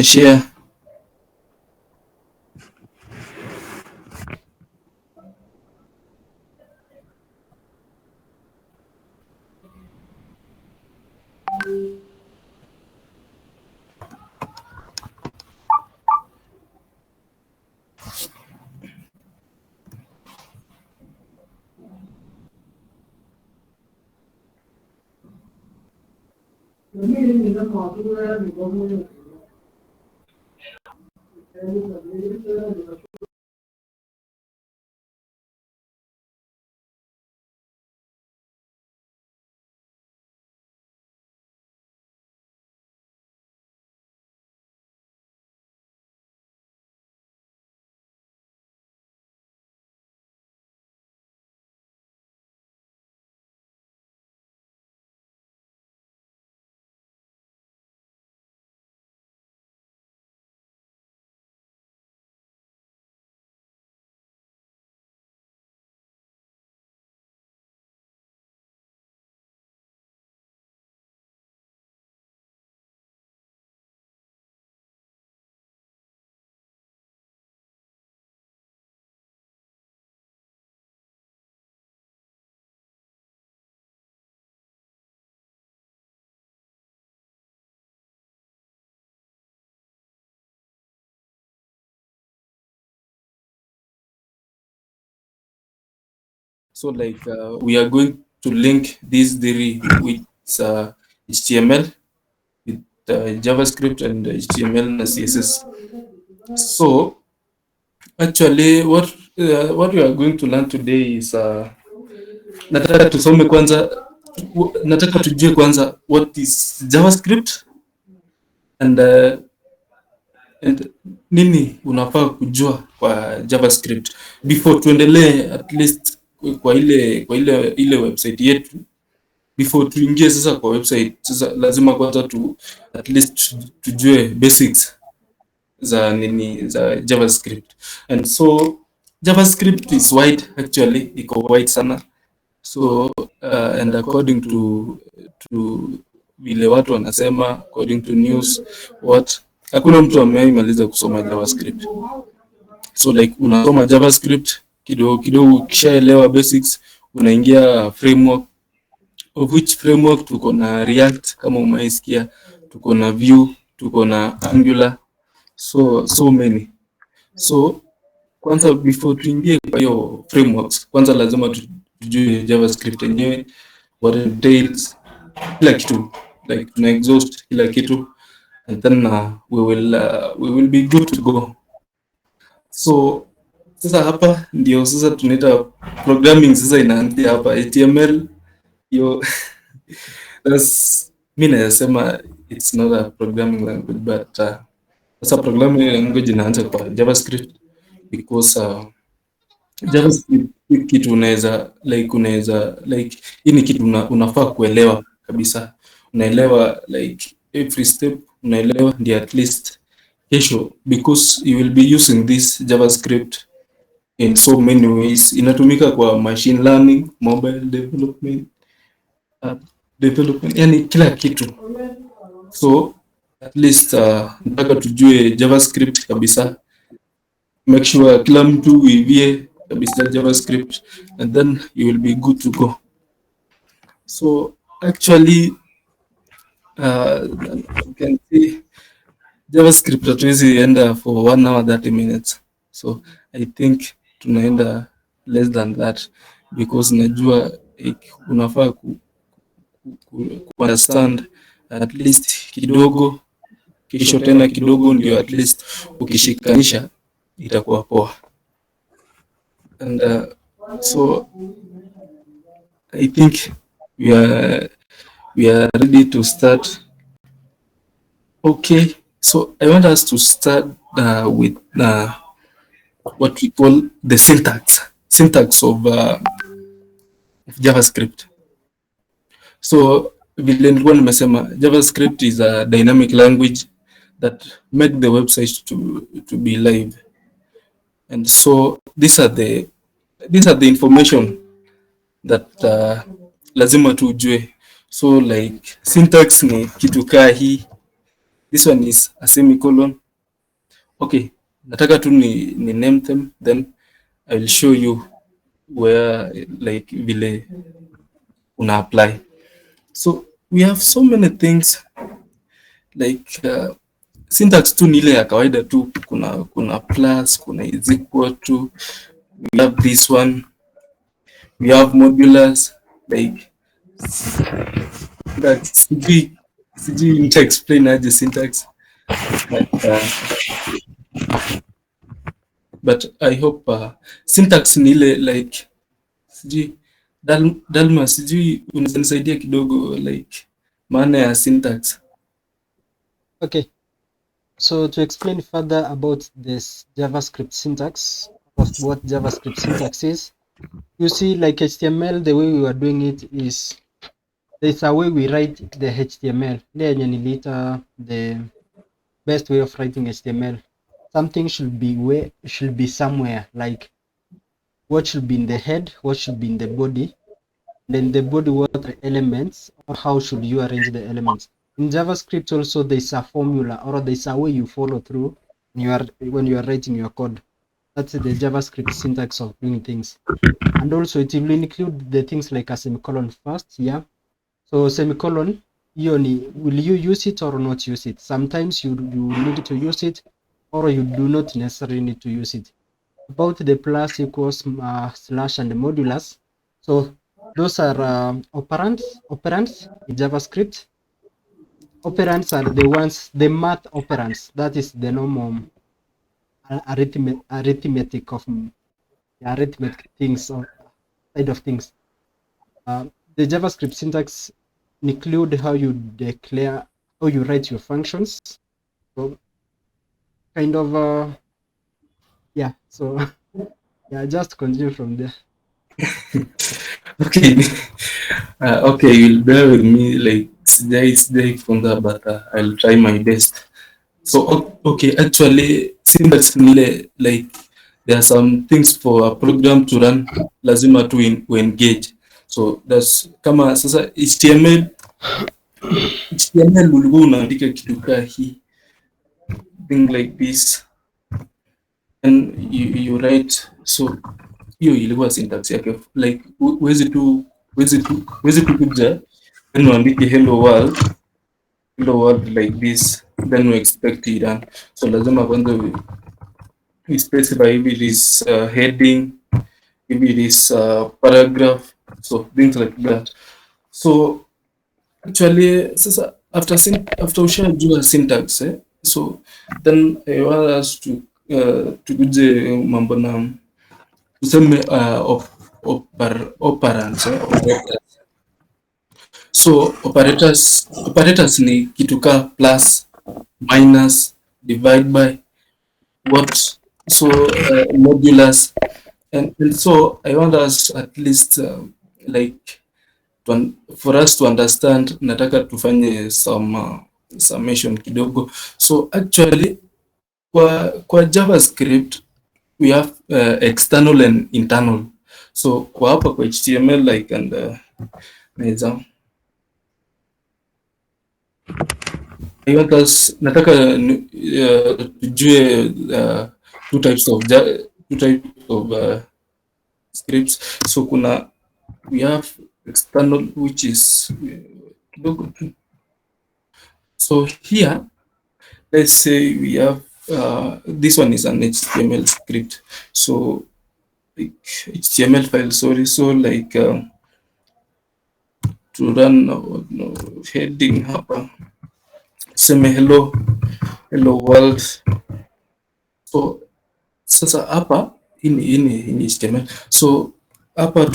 Share. So like we are going to link these three with HTML, with JavaScript and HTML and CSS. So actually what we are going to learn today is nataka tusome kwanza, nataka tujue kwanza what is JavaScript and nini unafaa kujua kwa JavaScript before tuendelee, at least kwa ile website yetu. Before tuingie sasa kwa website, sasa lazima kwanza at least tujue basics za JavaScript. And so JavaScript is wide, actually iko wide sana. So and according to vile watu wanasema, according to news, hakuna mtu ameimaliza kusoma JavaScript. So like unasoma JavaScript kidogo kidogo, ukishaelewa basics unaingia framework, of which framework tuko na React kama umeisikia, tuko na Vue, tuko na Angular, so many. So kwanza before tuingie kwa hiyo frameworks, kwanza lazima tujue JavaScript yenyewe, what it entails, kila kitu, like tuna exhaust kila kitu, and then we will be good to go. So sasa hapa ndio sasa tunaita programming, sasa inaanzia hapa HTML yo that's mimi nasema it's not a programming language, but sasa programming language inaanza kwa JavaScript, because JavaScript kitu unaweza like hii ni kitu unafaa kuelewa kabisa, unaelewa like every step unaelewa, ndio at least kesho, because you will be using this JavaScript in so many ways. Inatumika kwa machine learning, mobile development, yani kila kitu. So at least nataka tujue JavaScript kabisa, make sure kila mtu uivie kabisa JavaScript, and then you will be good to go. So actually you can see JavaScript hatuwezi enda for 1 hour 30 minutes, so I think tunaenda less than that, because najua unafaa ku understand at least kidogo, kisho tena kidogo, ndio at least ukishikanisha itakuwa poa. And so I think we are ready to start. Okay, so I want us to start with what we call the syntax of JavaScript. So vile nilikuwa nimesema, JavaScript is a dynamic language that make the website to be live. And so these are the information that lazima tujue. So like syntax ni kitu kaa hii, This one is a semicolon. Okay, nataka tu ni name them, then I will show you where like vile una apply. So we have so many things like syntax tu ni ile ya kawaida tu, kuna plus, kuna is equal to, we have this one, we have modulus, like that sijui nita explain aje syntax but, but I hope syntax ni ile like sijui Dalma, sijui unaweza nisaidia kidogo like maana ya syntax. Okay, so to explain further about this JavaScript syntax, of what JavaScript syntax is, you see, like HTML, the way we were doing it is there's a way we write the HTML. The best way of writing HTML. Something should be somewhere, like what should be in the head, what should be in the body, then the body, what are the elements, or how should you arrange the elements. In JavaScript also there's a formula, or there's a way you follow through when you are writing your code. That's the JavaScript syntax of doing things. And also it will include the things like a semicolon first. Yeah, so semicolon, will you use it or not use it? Sometimes you need to use it, or you do not necessarily need to use it. About the plus, equals, slash, and the modulus, so those are operands in JavaScript. Operands are the ones, the math operands, that is the normal arithmetic things, or side of things. The JavaScript syntax include how you declare, how you write your functions. So kind of yeah, so yeah, just continue from there. Okay. Okay, you'll bear with me like sijai funza but I'll try my best. So okay, actually syntax ni ile like there are some things for a program to run lazima tu engage. So that's kama sasa HTML ulikuwa unaandika kitu kaa hii thing like this and you write, so hiyo ilikuwa syntax yake like huwezi tu kuja then uandike hello world like this then we expect it done. So lazima kwanza we specify if it is heading, if it is paragraph, so things like that. So actually sasa after ushajua syntax so then I want us to tukuje mambo na tuseme operands. So operators ni kitu ka plus, minus, divide by, what, so modulus and so I want us at least like for us to understand, nataka tufanye some summation kidogo. So actually kwa JavaScript we have external and internal. So kwa hapa kwa HTML like and naweza I want us nataka tujue two types of scripts. So we have external which is kidogo tu. So here let's say we have this one is an HTML script. So like HTML file, sorry. So like to run heading hapa seme hello world. So sasa hapa hii ni HTML. So hapa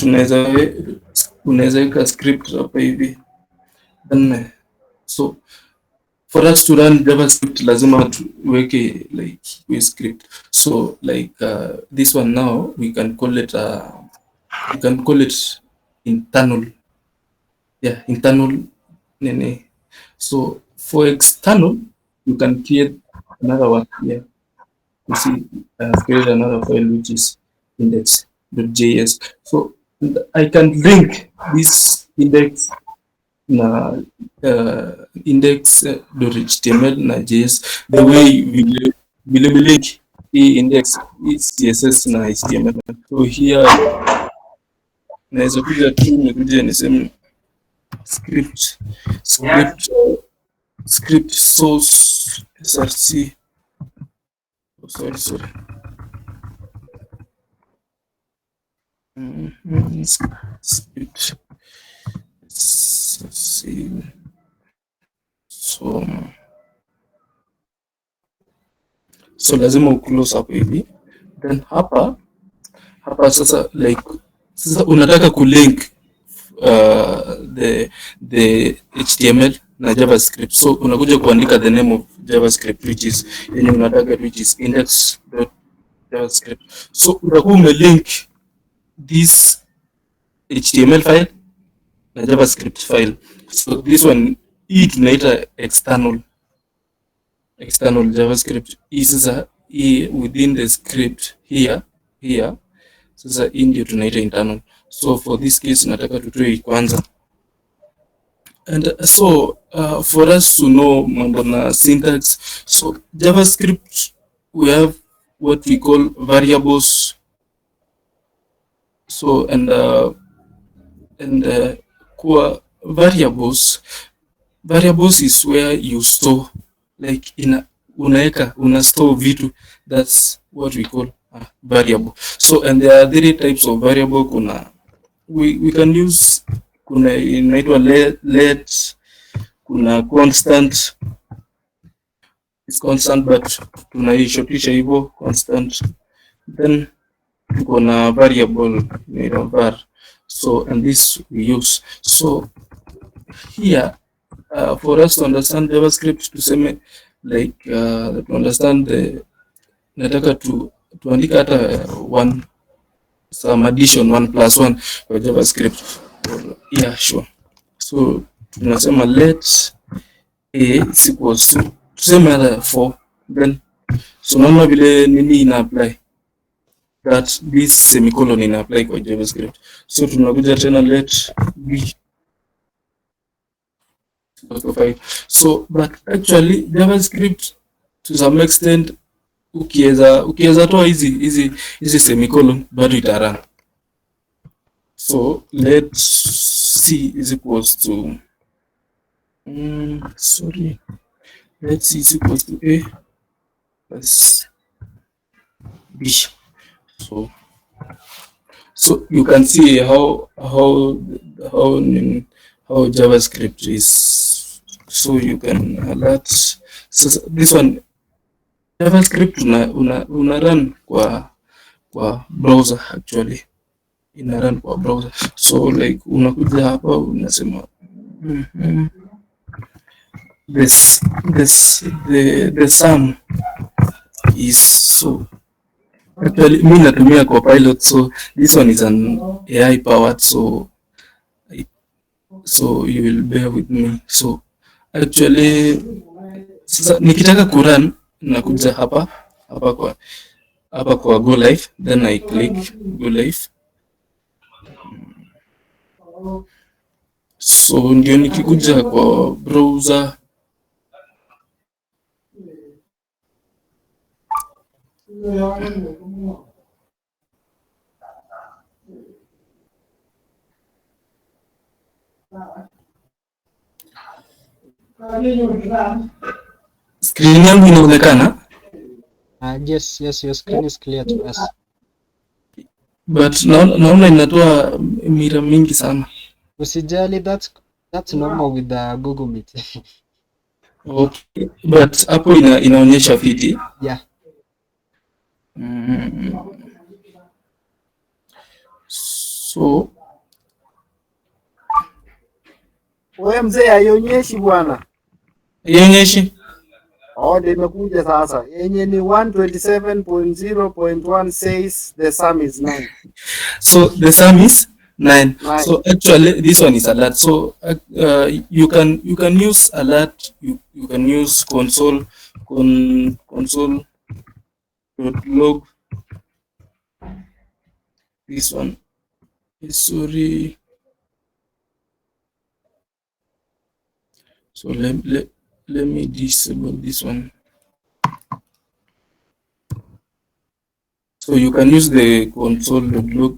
unaweza weka script hapa hivi then so for us to run JavaScript lazima tuweke like we script. So like this one now we can call it internal. Yeah, internal nene. So for external you can create another one here. You see I've created another file which is index.js. So I can link this index na index.html na JS, the way vile link hii index hii CSS na HTML. So here naweza kuja tu nikuja niseme script source src, sorry script src. So lazima uclose hapo hivi, then hapa sasa like sasa unataka kulink the HTML na JavaScript, so unakuja kuandika the name of JavaScript which is yenye unataka, which is index.javascript. So utakuwa umelink this HTML file na JavaScript file. So this one hii tunaita external JavaScript. Hii sasa hii within the script here sasa hii ndio tunaita internal. So for this case nataka tutoe kwanza, and so for us to know mambo na syntax, so JavaScript we have what we call variables. So and kwa variables is where you store like una store vitu, that's what we call a variable. So and there are three types of variable. Kuna we can use, kuna inaitwa let, kuna constant, is constant but tunaishotisha hivyo constant, then kuna variable inaitwa var. So and this we use. So here for us to understand JavaScript, tuseme like to understand the nataka tuandika hata some addition 1+1 kwa JavaScript. Yeah, sure. So tunasema let a is equals to, tuseme hata 4, then so naona vile nini ina apply, that this semicolon ina apply kwa JavaScript. So tunakuja tena let b. So but actually JavaScript to some extent ukiweza toa hizi semicolon bado itarun. So let c is equals to let c is equals to a plus b. So you can see how JavaScript is. So you can alert. So this one JavaScript una run kwa browser, actually ina run kwa browser. So like unakuja hapa unasema the sum is, so actually mimi natumia Copilot, so this one is an AI powered, so you will bear with me. So actually sasa nikitaka kurun nakuja hapa kwa go live, then I click go live. So ndio nikikuja kwa browser screen yangu inaonekana. Yes, your screen is clear to us. But naona inatoa mira mingi sana. Usijali, that's normal with the Google Meet. Okay, but hapo inaonyesha fiti. Yeah. So wewe mzee haionyeshi bwana. Haionyeshi? Ndio imekuja sasa. Yenye ni 127.0.1 says the sum is 9. So the sum is 9. So actually this one is alert. So you can use alert, you can use console.log. This one is, sorry, So let me disable this one. So you can use the console.log.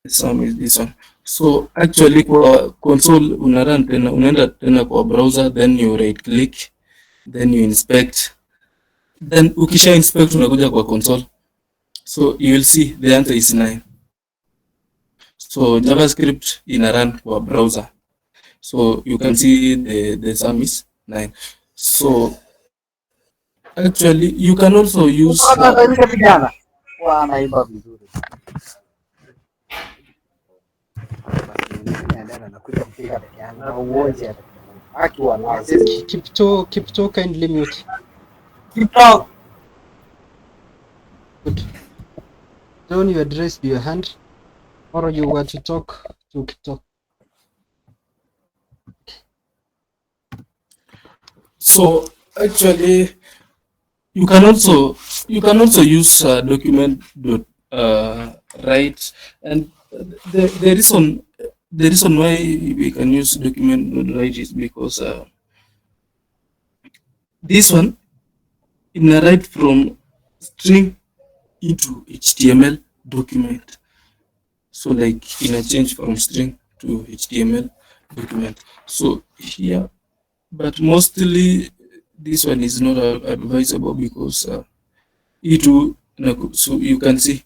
Sum is this one. So actually kwa console unarun tena, unaenda tena kwa browser, then you right click, then you inspect, then ukisha inspect unakuja kwa console, so you will see the answer is 9. So JavaScript ina run kwa browser, so you can see the sum is 9. So actually you can also use vijana wanaimba vizuri. Nakuja kupiga peke yangu na uonje akiwa na Keep to kindly mute. TikTok. Good. John, you addressed your hand, or you were to talk to talk. So actually you can also use document dot write, and the reason why we can use document dot write is because this one in a write from string into HTML document. So like in a change from string to HTML document. So here, but mostly this one is not advisable because so you can see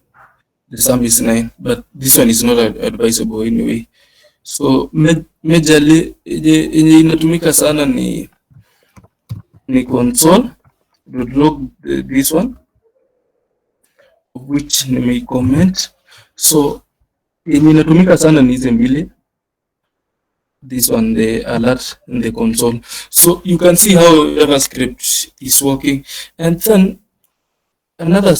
the sum is 9, but this one is not advisable anyway. So majorly yenye inatumika sana ni console.log, this one of which nime comment. So yenye inatumika sana ni hizi mbili, this one, the alert and the console. So you can see how JavaScript is working, and then another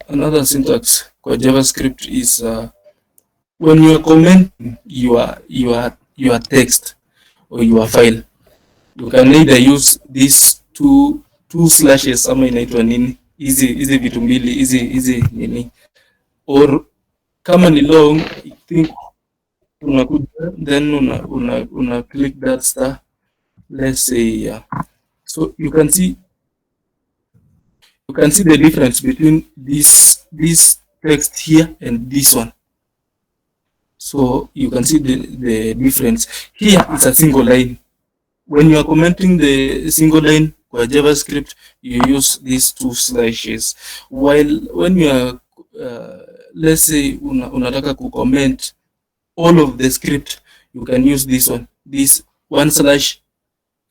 another syntax kwa JavaScript is when you are commenting your text or your file, you can either use these two slashes ama inaitwa nini, hizi vitu mbili, hizi nini, or kama ni long, I think unakuja then una click that star, let's say so you can see the difference between this text here and this one. So you can see the difference here. It's a single line. When you are commenting the single line kwa JavaScript, you use these two slashes, while when you are let's say unataka comment all of the script, you can use this one slash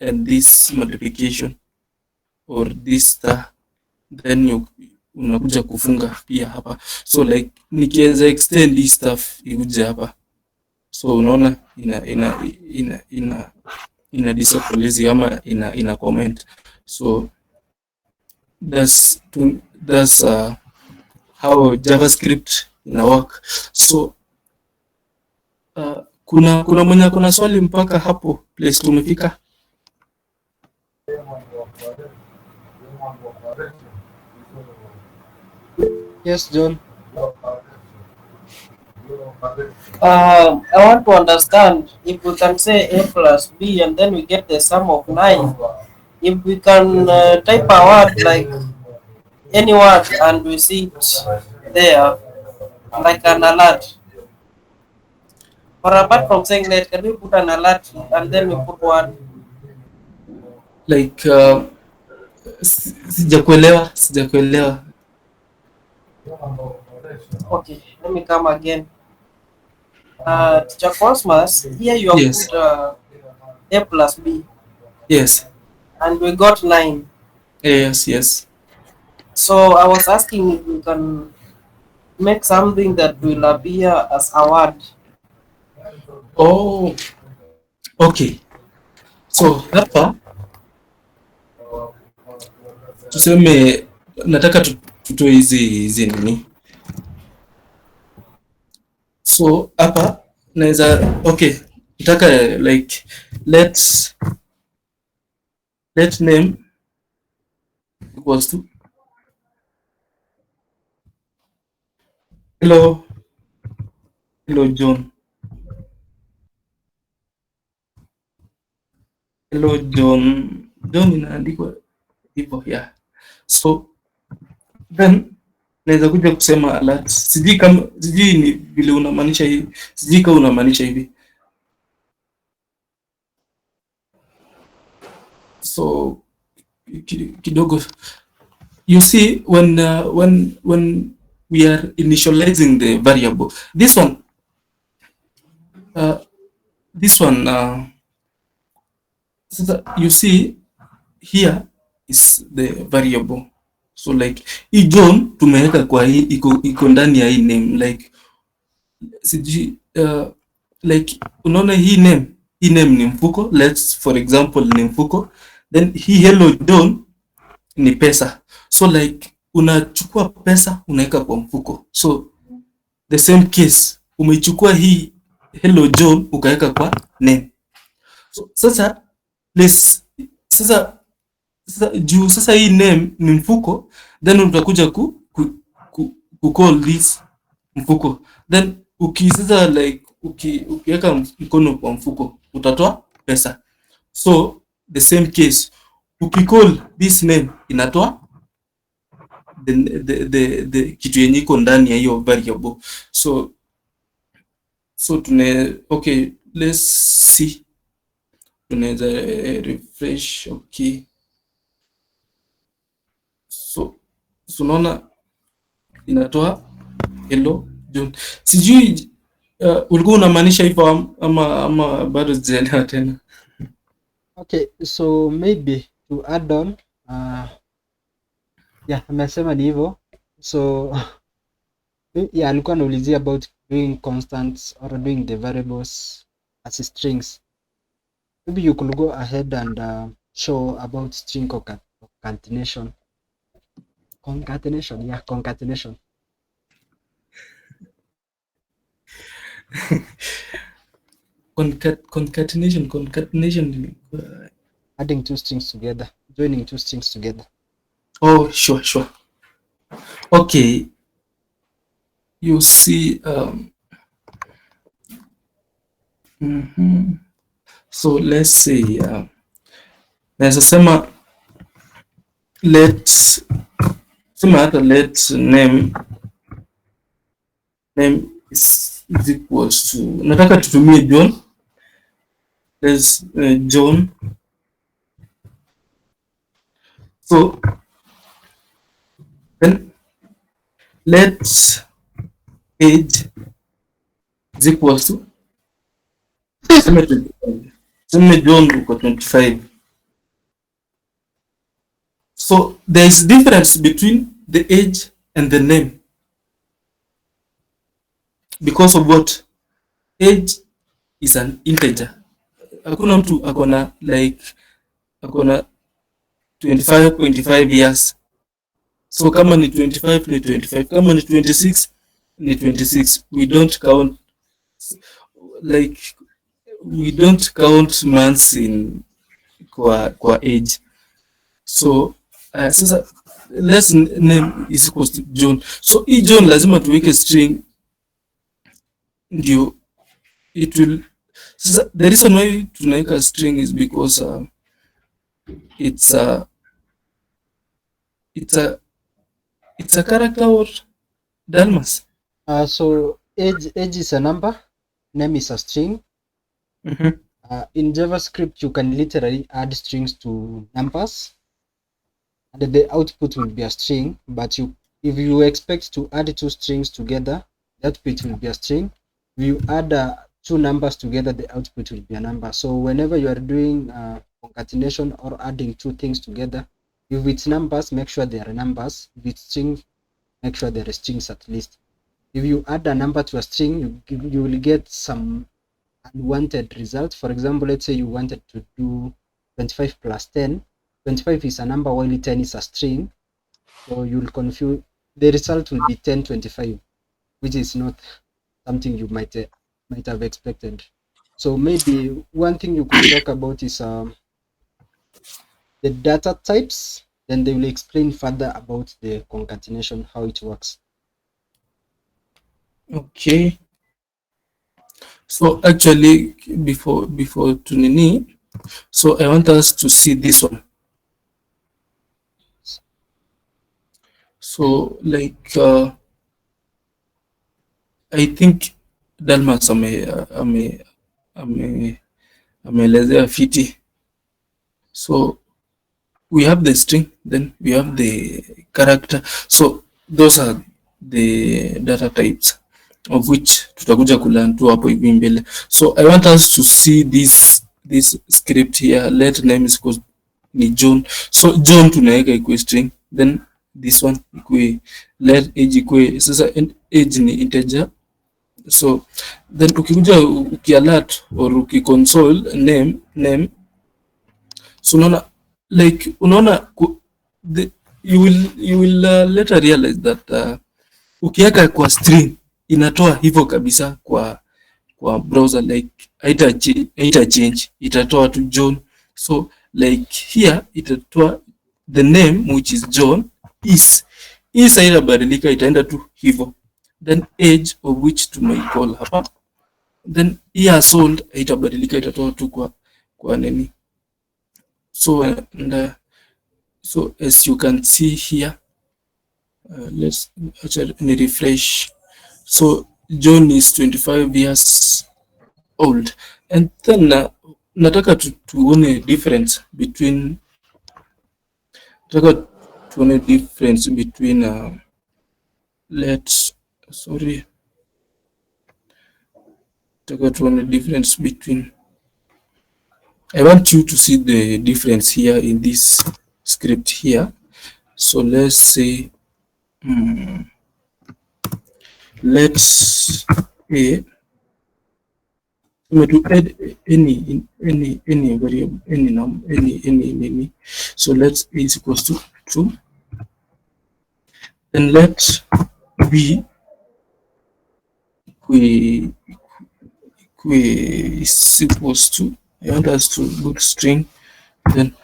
and this multiplication or this star, then unakuja kufunga pia hapa. So like nikiweza extend this stuff ikuje hapa, so unaona ina disable ama ina comment. So that's how JavaScript ina work. So kuna mwenye kuna swali mpaka hapo place tumefika? Yes, John. I want to understand if we can say A plus B and then we get the sum of 9. If we can type a word like any word and we see it there, like an alert. Or apart from saying that, can we put an alert and then we put word? Like sijakuelewa. Okay, let me come again. Teacher Cosmos, here you have Yes. put A plus B. Yes. And we got 9. Yes. So I was asking if we can make something that will appear as a word. Oh, okay. So hapa tuseme nataka tutoe hizi nini. So hapa naweza nataka like let name equals to hello. Hello John. Hello John. John inaandikwa hivyo yeah. So then naweza kuja kusema alert. Sijui ni vile unamaanisha hivi. Sijui kama unamaanisha hivi. So kidogo, you see when we are initializing the variable, this one uh, so you see here is the variable. So like hii John tumeweka kwa hii iko ndani ya hii name, like sijui like unaona hii name ni mfuko, let's for example ni mfuko, then hii hello John ni pesa. So like unachukua pesa unaweka kwa mfuko, so the same case umechukua hii hello John ukaweka kwa name. So sasa juu sasa hii name ni mfuko, then utakuja ku call this mfuko, then ukisasa like ukiweka mkono kwa mfuko utatoa pesa. So the same case ukicall this name inatoa the kitu yenye iko ndani ya hiyo variable. So okay, let's see, tunaweza refresh. Okay, so unaona inatoa hello John. Sijui ulikuwa unamaanisha hivyo ama bado sijaelewa tena. Okay, so maybe to add on, yeah, amesema ni hivyo. So yeah, alikuwa anaulizia about doing constants or doing the variables as strings. Maybe you could go ahead and show about string concatenation. Concatenation. Concatenation. Adding two strings together, joining two strings together. Oh, sure. Okay, you see, so let's say naweza sema let name is equals to, nataka tutumie John. Let's John. So then let's age is equals to, sema John uko 25. So there is difference between the age and the name because of what? Age is an integer. Hakuna mtu akona 25.5 years. So kama ni 25 ni 25, kama ni 26 ni 26. We don't count months in kwa age. So sasa let's name is equals to John. So hii John lazima tuweke string ndio it will. Sasa the reason why tunaweka string is because it's a character or Dalmas. So age is a number, name is a string. In JavaScript, you can literally add strings to numbers, and the output will be a string. But if you expect to add two strings together, the output will be a string. If you add two numbers together, the output will be a number. So whenever you are doing concatenation or adding two things together, if it's numbers, make sure they are numbers. If it's string, make sure there are strings at least. If you add a number to a string, you will get some unwanted result. For example, let's say you wanted to do 25 plus 10. 25 is a number while 10 is a string, so you'll confuse. The result will be 1025, which is not something you might have expected. So maybe one thing you could talk about is the data types. Then they will explain further about the concatenation, how it works. Okay. So actually before to nini, so I want us to see this one. So like I think Dalmas ameelezea fiti. So we have the string, then we have the character. So those are the data types of which tutakuja kulearn tu hapo hivi mbele. So I want us to see this script here. Let name is equals ni John. So John tunaweka ikuwe string, then this one ikuwe let age ikuwe sasa age ni integer. So then ukikuja ukialert or ukiconsole name, so unaona like unaona you will later realize that ukiweka kwa string inatoa hivyo kabisa kwa browser, like haita change, itatoa tu John. So like here itatoa the name which is John is haitabadilika, itaenda tu hivyo, then age of which tumeicall hapa, then years old haitabadilika, itatoa tu kwa nini. So and so as you can see here, let's actually refresh. So John is 25 years old, and then nataka tuone difference between let's sorry nataka tuone difference between, I want you to see the difference here in this script here. So let's say let's to add any variable, any number, any. So let's a is equals to 2. Then let b is equals to, I want us to put string, then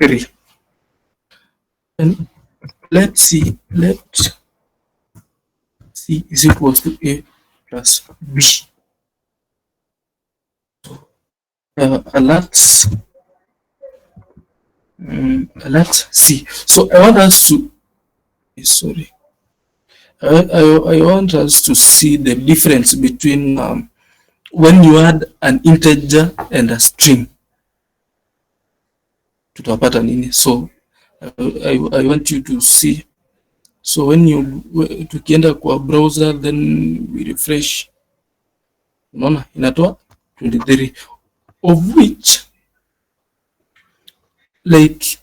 3. And let c is equals to a plus b. Alert C. So I want us to I want us to see the difference between when you add an integer and a string. Tutapata nini? So I want you to see. So when you tukienda kwa browser, then we refresh, unaona inatoa 23, of which like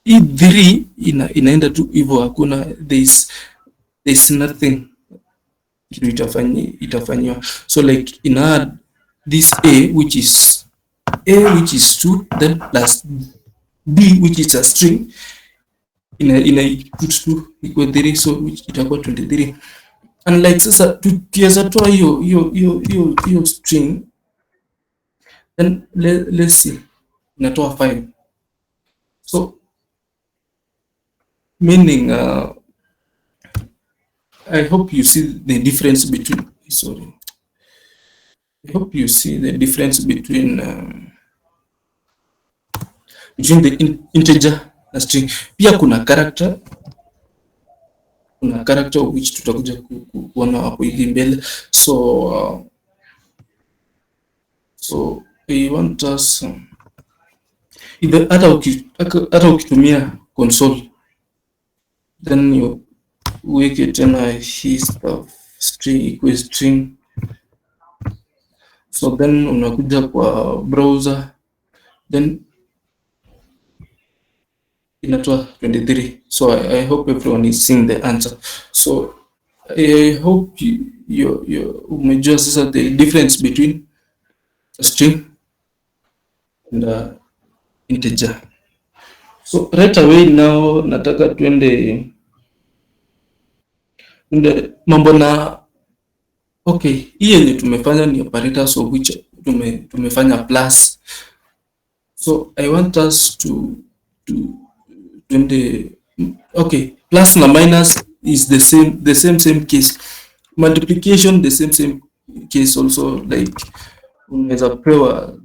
E3 inaenda tu hivyo, hakuna there's nothing kitu itafanywa. So like in add this a which is 2, then plus b which is a string ina put to equal 3, so which itakuwa 23. And like sasa tukiweza toa hiyo string, then let's see inatoa 5. So meaning I hope you see the difference between, I hope you see the difference between the integer na string. Pia kuna character which tutakuja kuona hapo hivi mbele. So so I want us hata ukitumia console, then you uweke tena hii stuff string equals string. So then unakuja kwa browser, then inatoa 23. So I hope everyone is seeing the answer. So I hope you umejua sasa the difference between a string and integer. So right away now nataka tuende mambo na okay, hii yenye tumefanya ni operators of which tumefanya plus. So I want us to tuende okay, plus na minus is the same case, multiplication the same case also, like unaweza pewa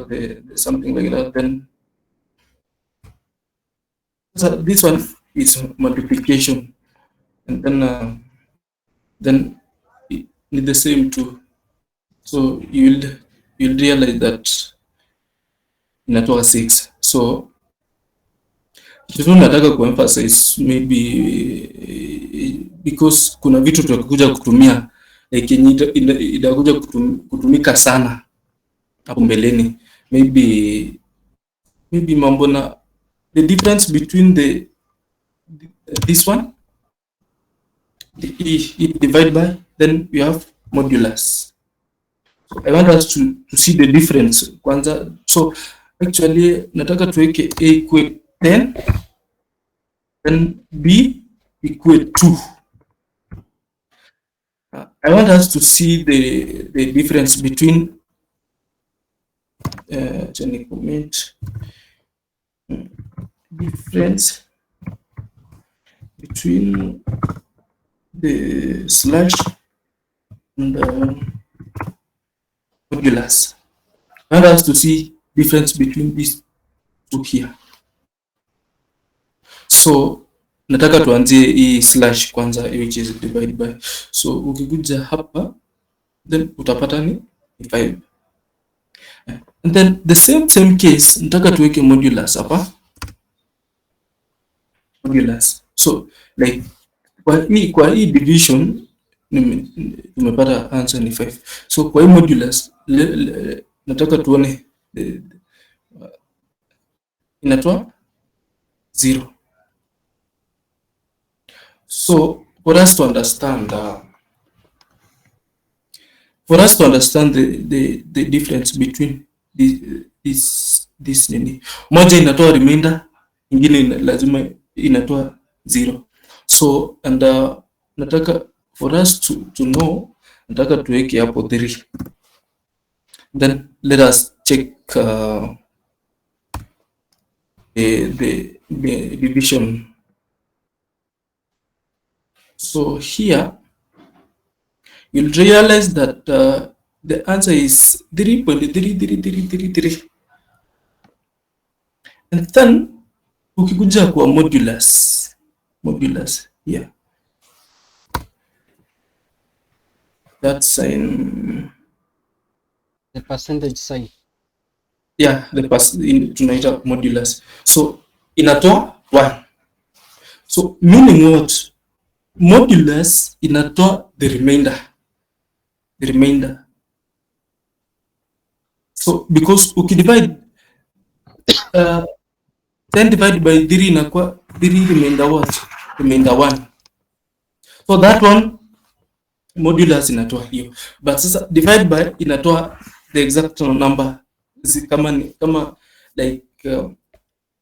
the something like that, then so this one is multiplication, and then it need the same too. So you'll realize that inatoa 6. So kitu nataka kuemphasize maybe because kuna vitu tutakuja kutumia like itakuja kutumika sana hapo mbeleni, maybe mambo na the difference between this one, divide by, then we have modulus. So I want us to see the difference kwanza. So actually nataka tuweke a equate 10, then b equate 2. I want us to see the difference between difference between the slash and the modulus. I want us to see difference between these two here. So nataka tuanzie hii slash kwanza, which is divide by. So ukikuja hapa then utapata ni 5. And then the same case nataka tuweke modulus hapa, modulus. So like kwa hii division tumepata answer ni 5. So kwa hii modulus nataka tuone inatoa 0. So for us to understand the difference between this nini, moja inatoa remainder, ingine lazima inatoa 0. So and nataka for us to know, nataka tuweke hapo 3, then let us check the division. So here you'll realize that the answer is 3.3333, and then ukikuja kwa modulus here, that sign, The percentage sign. yeah, tunaita modulus. So inatoa 1. So meaning what? Modulus inatoa the remainder. So because ukidivide 10 divided by 3 inakuwa 3 remainder what? Remainder 1. So that one modulus inatoa hiyo, but sasa divide by inatoa the exact number. Kama like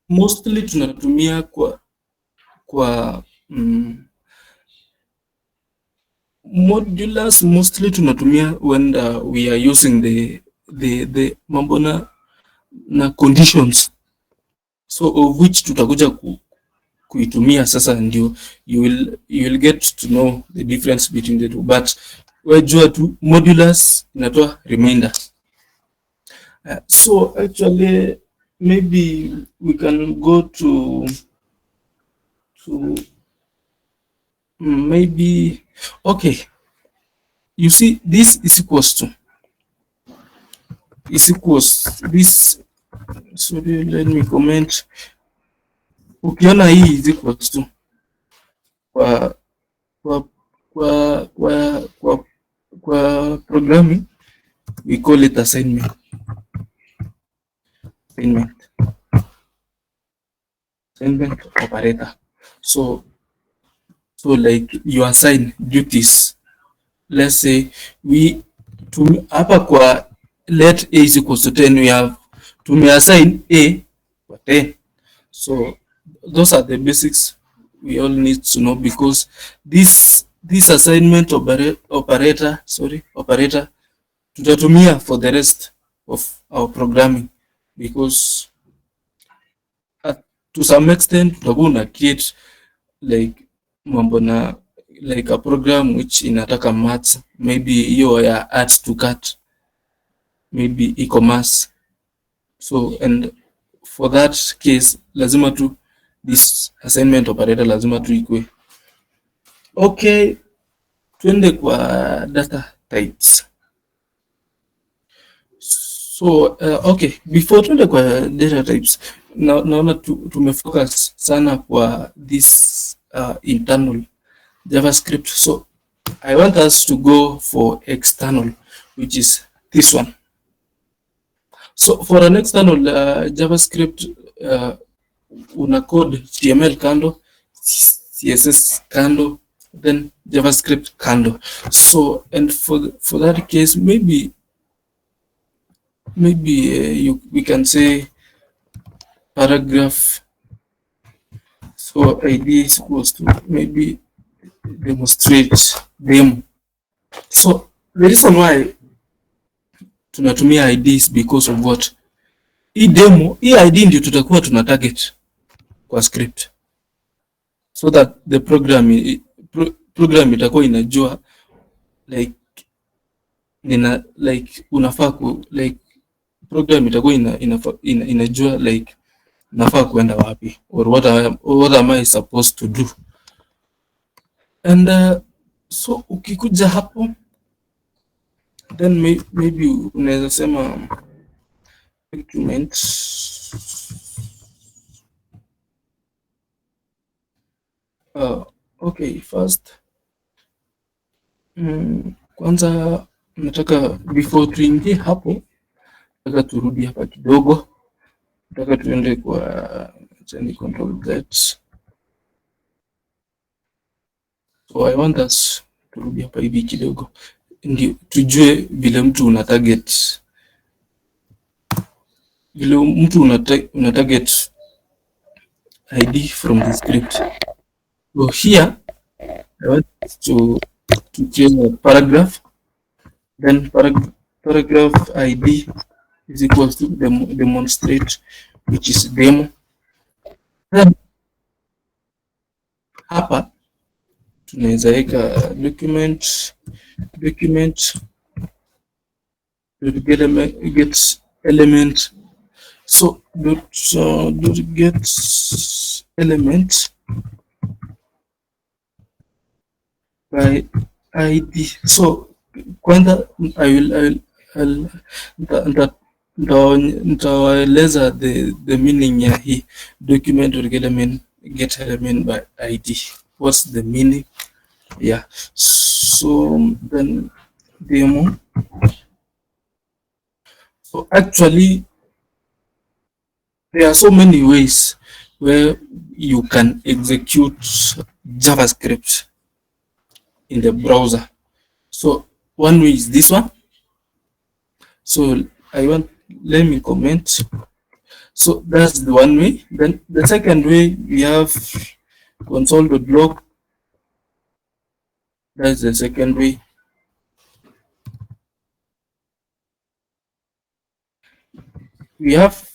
mostly tunatumia kwa modulus mostly tunatumia when we are using the mambo na conditions, so of which tutakuja kuitumia sasa, ndio you will get to know the difference between the two, but wajua tu modulus inatoa remainder. So actually maybe we can go to maybe, okay, you see this is equals this. Sorry, let me comment. Ukiona hii is equals to kwa programming we call it assignment operator. So like you assign duties. Let's say hapa kwa let a is equals to 10, we have assign a kwa 10. So those are the basics we all need to know, because this assignment operator tutatumia for the rest of our programming, because to some extent tutakuwa na create like mambo na like a program which inataka maths, maybe hiyo ya add to cut, maybe e-commerce. So and for that case lazima tu this assignment operator lazima tu ikue. Okay, twende kwa data types. So okay, before twende kwa data types, naona tumefocus sana kwa this internal JavaScript. So I want us to go for external, which is this one. So for an external JavaScript, una code HTML kando, CSS kando, then JavaScript kando. So and for that case, maybe we can say paragraph. So ID is supposed to maybe demonstrate demo. So the reason why tunatumia IDs because of what? Hii demo, hii ID ndio tutakuwa tuna target kwa script, so that the program itakuwa inajua like unafaa ku like program itakuwa inajua like nafaa kuenda wapi, or what am I supposed to do. And so ukikuja hapo then maybe unaweza sema document. Okay, first kwanza nataka before tuingie hapo, nataka turudi hapa kidogo, nataka tuende kwa control Z. So I want us turudi hapa hivi kidogo ndio tujue vile mtu una target, vile mtu una target ID from the script. So here I want to create a paragraph, then paragraph ID is equals to demonstrate, which is demo. Then hapa tunaweza weka document get element. So get element by ID. So kwanza nitawaeleza the meaning ya hii document get element by ID. What's the meaning? Yeah. So then demo. So actually there are so many ways where you can execute JavaScript in the browser. So one way is this one. So let me comment. So that's the one way. Then the second way, we have console.log. That's the second way. We have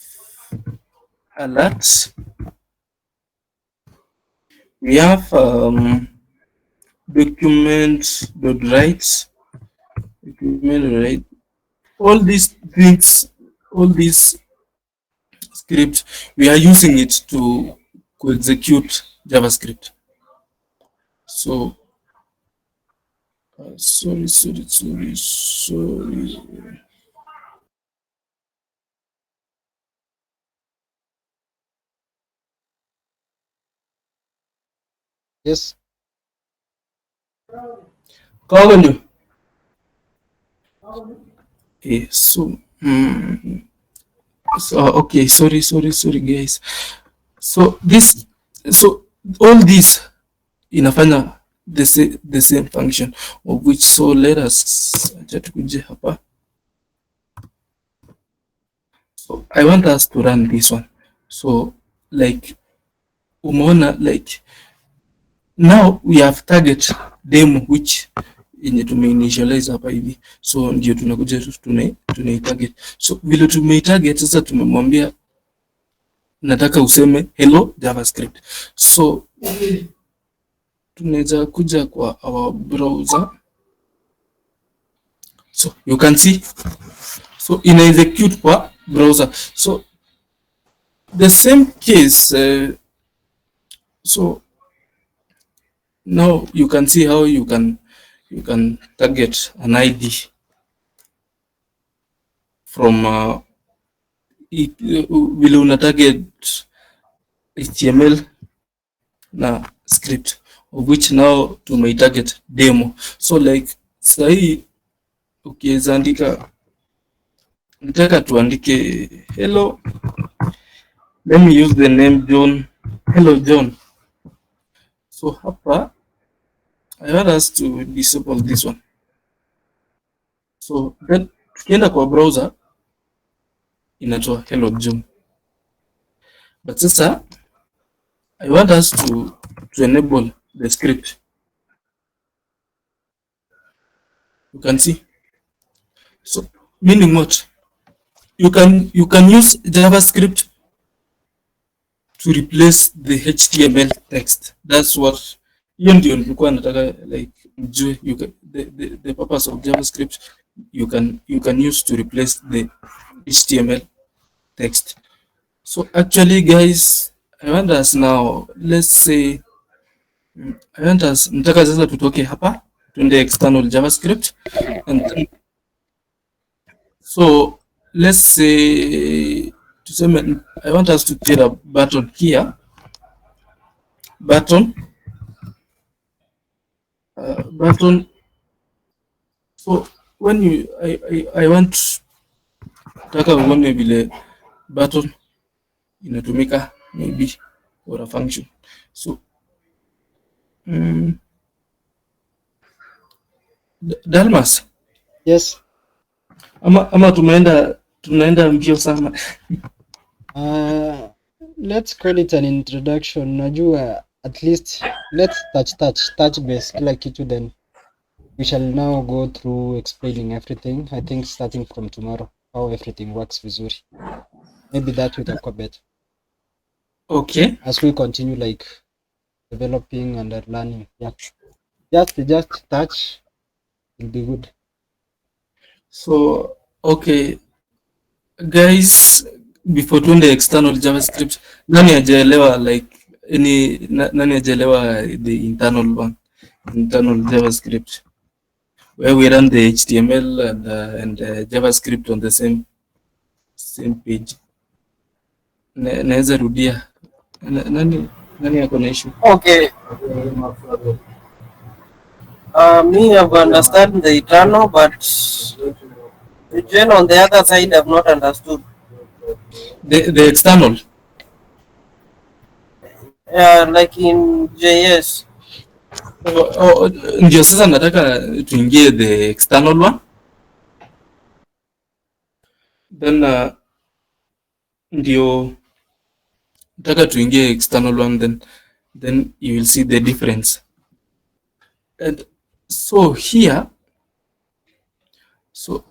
alerts. We have document.write. All these things, all these scripts, we are using it to execute JavaScript. So sorry. Yes. Call on you. Okay, so okay, sorry guys. So all these inafanya the same function of which, so let us tukuje hapa. So I want us to run this one. So like umeona, like now we have target demo which yenye tumeinitialize hapa hivi. So ndio tunakuja tunaitarget. So vile tumeitarget sasa, tumemwambia nataka useme hello JavaScript. So tunaweza kuja kwa our browser. So you can see, so ina execute kwa browser. So the same case, so now you can see how you can target an ID from vile una target HTML na script, of which now tumei target demo. So like sahi ukiweza andika, nataka tuandike hello, let me use the name John, hello John. So hapa I want us to disable this one. So then tukienda kwa browser inatoa hello John, but sasa I want us to enable the script. You can see. So meaning what? You can use JavaScript to replace the HTML text. That's what hiyo ndio nilikuwa nataka like mjue. The purpose of JavaScript you can use to replace the HTML text. So actually guys, I want us now, let's say nataka sasa tutoke hapa tuende external JavaScript, and so let's say tuseme I want us to create a button here, button. So when I want taka uone vile button inatumika maybe for a function. So Dalmas, Yes. ama tunaenda mbio sana. Let's call it an introduction. Najua at least let's touch base kila kitu, then we shall now go through explaining everything. I think starting from tomorrow how everything works vizuri. Maybe that will itakuwa better. Okay. As we continue like developing and learning. Yeah. Just touch will be good. So okay guys, before tuende external JavaScript, nani hajaelewa like nani hajaelewa the internal JavaScript where we run the HTML and JavaScript on the same page? Naweza rudia. Nani ako na issue? Okay. Me, I've understand the internal, but the join on the other side, I've not understood. The external. Like in JS. Ndio sasa nataka tuingie the external one, then ndio nataka tuingie external one, then you will see the difference. And so here, so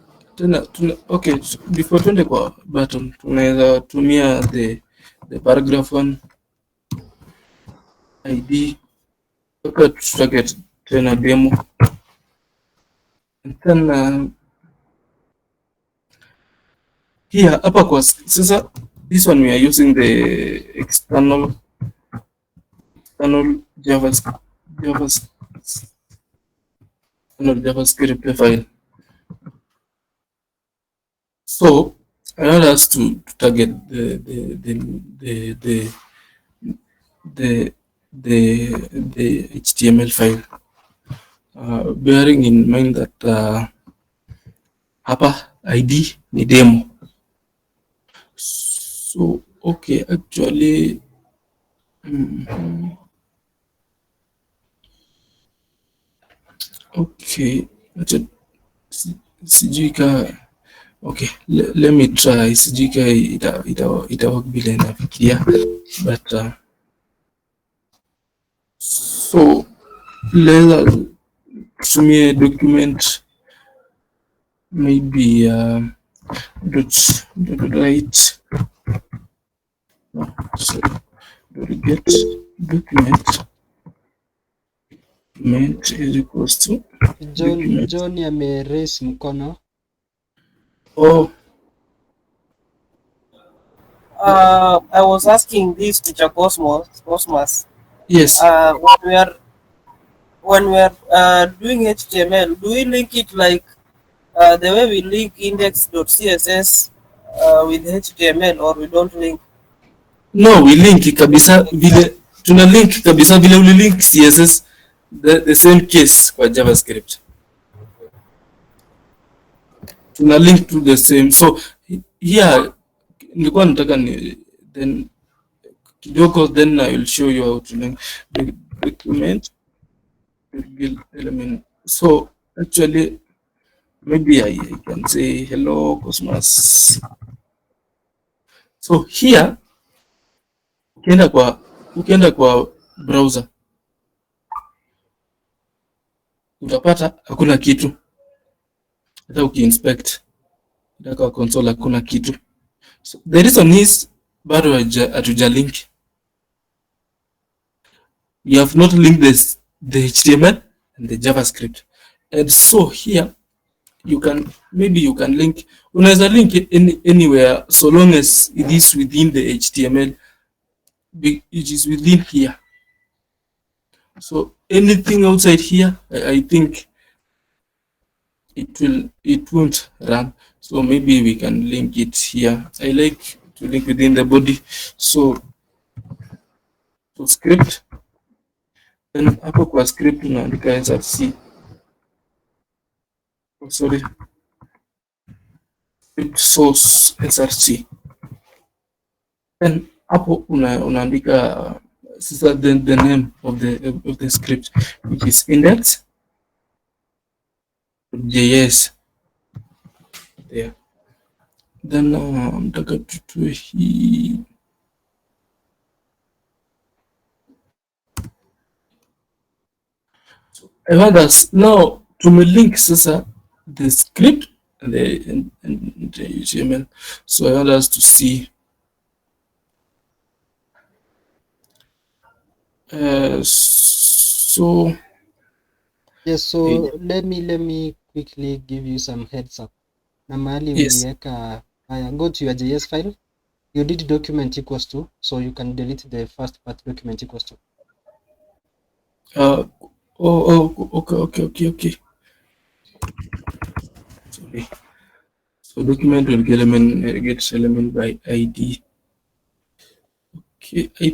okay, before tuende kwa button tunaweza tumia the paragraph one ID tutake tena demo, and then here hapa kwa sasa this one we are using the external JavaScript file. So I want us to target the HTML file, bearing in mind that hapa ID ni demo. So okay, actually okay, sijui ka okay, let me try. Sijui ka ita work bila nafikiria, but so let's tumie document maybe write get document is equals to John ame raise mkono. oh I was asking this teacher Cosmos. Yes. When we are doing HTML, do we link it like the way we link index.css with HTML, or we don't link? No, we link kabisa vile tuna link kabisa vile uli link CSS, the same case kwa JavaScript. Tuna link to the same. So here nilikuwa nataka ni then kidogo, then I will show you how to link the document build element. So actually maybe I can say hello Cosmos. So here ukienda kwa browser utapata hakuna kitu, hata ukiinspect kwa console hakuna kitu. So the reason is bado hatuja link. We have not linked the HTML and the JavaScript. And so here you can link, unaweza link anywhere so long as it is within the HTML, it is within here. So anything outside here, I think it won't run. So maybe we can link it here. I like to link within the body. So script, then hapo kwa script unaandika src. Oh, sorry, script source src. Then hapo unaandika sasa the name of the script, which is index.js there. Then nataka tutue hii. So I want us now to link sasa the script and the HTML. So I want us to see so Yes, so let me quickly give you some heads up. Na mahali yes. uliweka go to your JS file. You did document equals to, so you can delete the first part, document equals to. Okay. Sorry. So document will get element by ID. Okay, I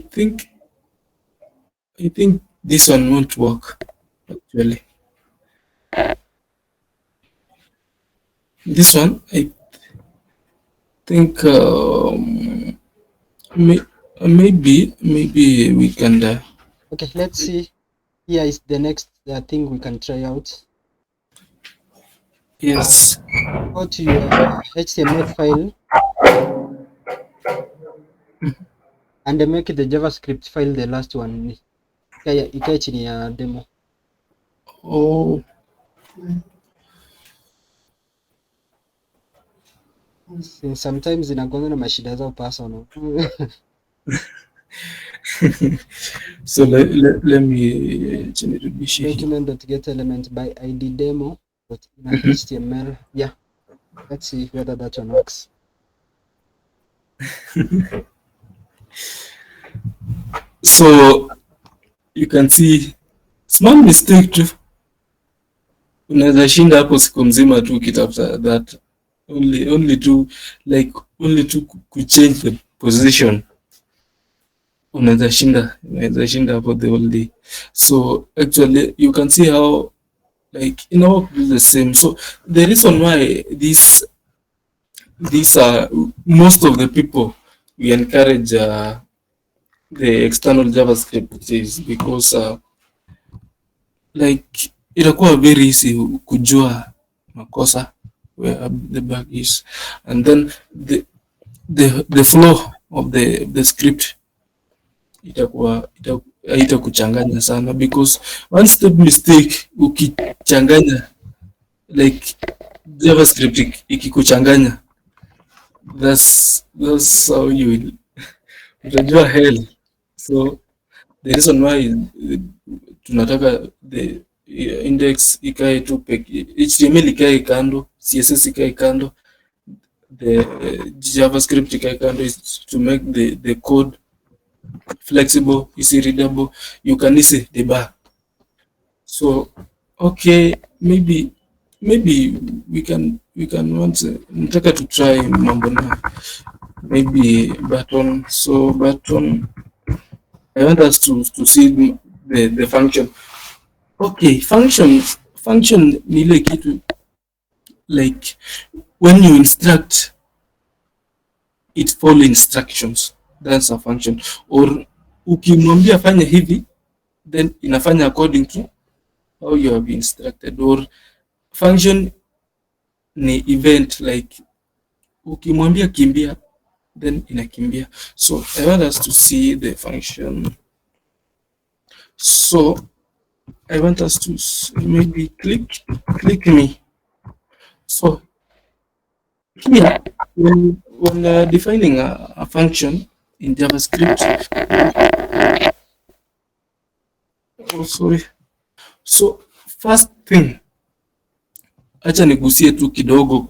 think this one won't work actually. This one I think maybe we can. Okay, let's see. Here is the next thing we can try out. Yes. Go to your HTML file and make the JavaScript file the last one. Ikae chini ya demo. Oh. Sometimes inakuanga na mashida zao personal. So let me change document.getElement by ID demo HTML. Yeah, let's see whether that one works. So you can see small mistake tu, unaweza shinda hapo siku mzima tu ukitafuta that only to change the position, unaweza shinda hapo the whole day. So actually you can see how like in our the same. So the reason why these are most of the people we encourage the external JavaScript is because like itakuwa very easy kujua makosa where the bug is, and then the flow of the script itakuwa haitakuchanganya sana, because one step mistake ukichanganya like JavaScript ikikuchanganya, that's how you will utajua hell. So the reason why tunataka the index ikae tu peke, HTML ikae kando, CSS ikae kando, the JavaScript I can do is to make the code flexible, easy readable, you can easily debug. So okay, maybe we can once nataka to try mambo na maybe button. So button, I want us to see the function. Okay, function ni ile kitu like when you instruct it follow instructions, that's a function. Or ukimwambia fanya hivi then inafanya according to how you have been instructed. Or function ni event, like ukimwambia kimbia then inakimbia. So I want us to see the function. So I want us to maybe click me. So here when defining a function in JavaScript, oh sorry. So first thing, acha nigusie tu kidogo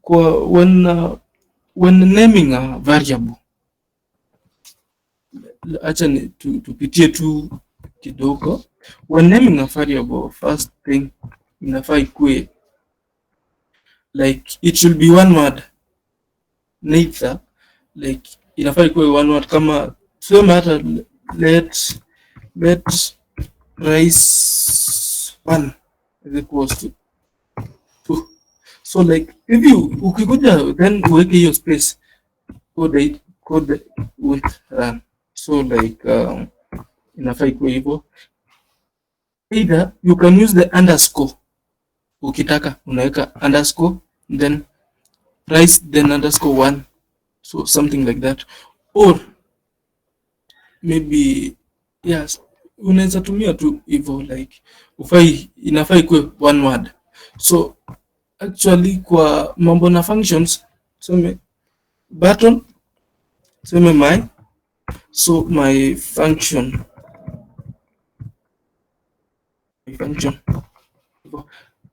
kwa when naming a variable, acha tupitie tu kidogo. When naming a variable, first thing inafaa ikuwe like it should be one word, neither like inafaa ikuwe one word. Kama tuseme hata let price 1 is equals to 2. So like if you ukikuja then uweke hiyo space, code won't run. So like inafaa ikuwe hivyo. Either you can use the underscore, ukitaka unaweka underscore then price then underscore 1, so something like that. Or maybe yes, unaweza tumia tu hivyo like inafaa ikuwe one word. So actually kwa mambo na functions, tuseme button, tuseme my, so my function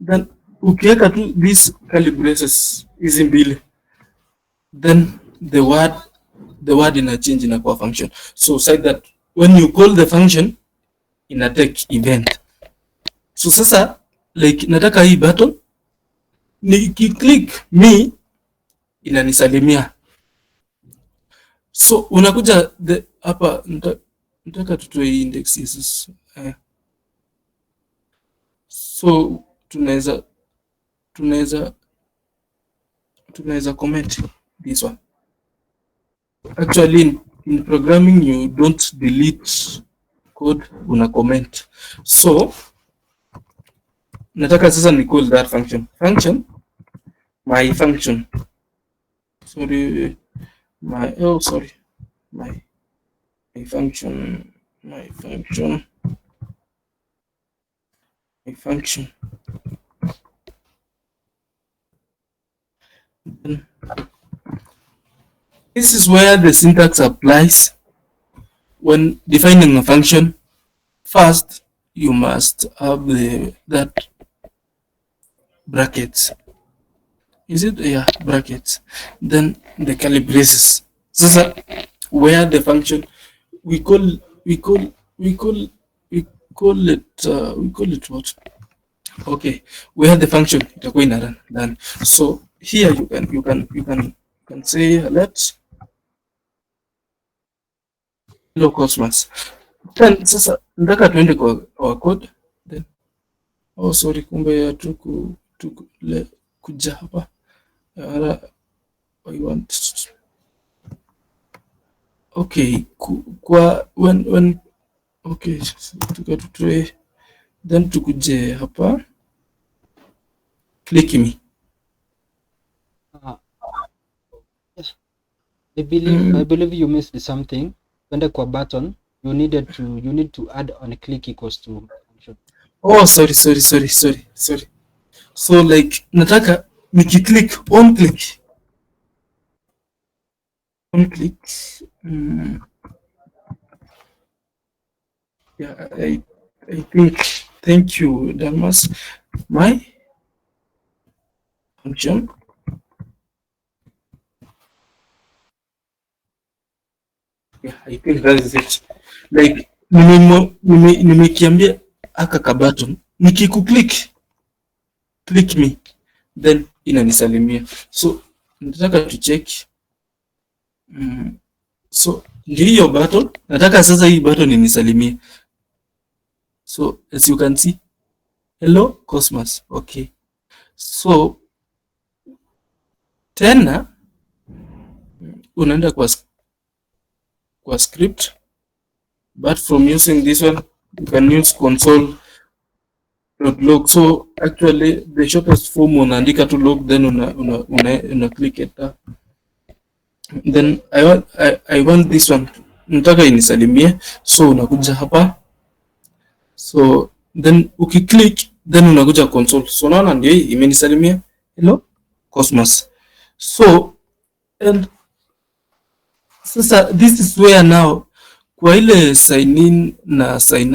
then ukiweka tu these curly braces hizi mbili, then the word ina change inakuwa function. So say that when you call the function ina take event. So sasa like nataka hii button nikiclick me inanisalimia. So unakuja hapa, nataka tutoe index yes. So tunaweza comment this one. Actually in programming you don't delete code, una comment. So nataka sasa ni call that function my function, sorry my function this is where the syntax applies. When defining a function, first you must have that brackets. Is it? Yeah, brackets. Then the curly braces. Sasa where the function we call it what? Okay, where the function itakuwa ina run done. So here you can say let's hello cosmos. Then sasa nataka tuende kwa our code. Then oh sorry, kumbe ya kuja hapa. I want okay kwa when okay tukatutue then tukuje hapa click me. I believe you missed something. Twende kwa button, you need to add on click equals to function. Oh sorry. So like nataka nikiclick on click yeah, I think thank you Damas. My function. Yeah, I think that is it. Like nimekiambia aka ka button click me, then inanisalimia. So nataka tu check. So ndio hiyo button, nataka sasa hii button inisalimie. So as you can see, hello Cosmos. Okay, so tena unaenda kwa script, but from using this one you can use console.log. So actually the shortest form unaandika tu log, then una click it. Then I want this one, nataka inisalimie, so unakuja hapa, so then ukiclick, then unakuja console. So naona ndio hii imenisalimia hello Cosmos. So and sasa this is where now kwa ile sign in na sign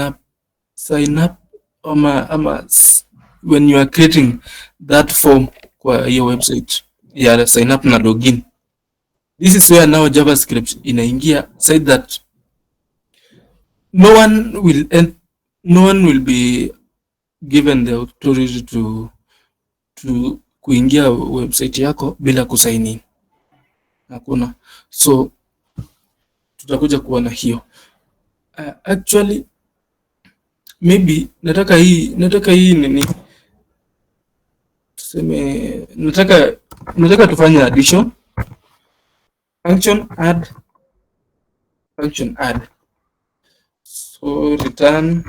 up ama when you are creating that form kwa hiyo website ya sign up na login, this is where now JavaScript inaingia, said that no one will be given the authority to kuingia website yako bila kusign in. Hakuna. So tutakuja kuona hiyo. Actually maybe nataka hii nini tuseme, nataka tufanye addition function add, so return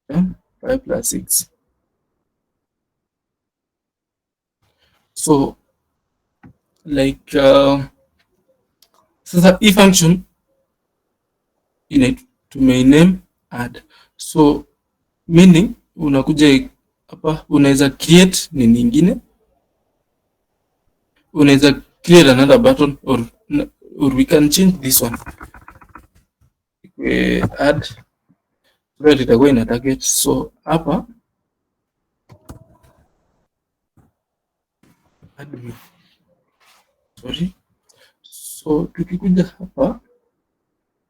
5 plus 6. So like sasa hii function tumename add, so meaning unakuja hapa, unaweza create ni nyingine, unaweza create another button, or we can change this one, we add so that itakuwa ina target. So hapa add, sorry, so tukikuja hapa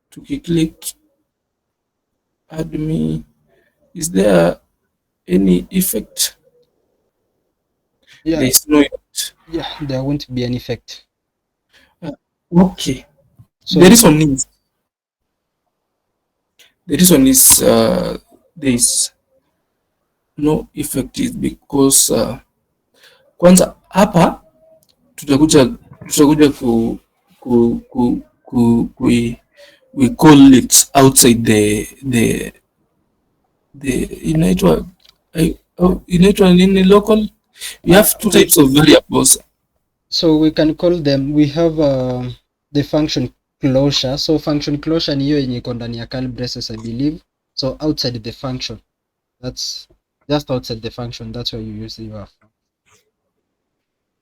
tukiclick add me, is there any effect? Yeah. There is no effect. Yeah, there won't be an effect. Okay. So The reason is there is no effect is because kwanza hapa tutakuja we call it outside the inaitwa nini local. We have two types of variables. So we can call them, we have the function closure. So function closure ni hiyo yenye iko ndani ya curly braces, I believe. So outside the function, that's just outside the function, that's where you use your.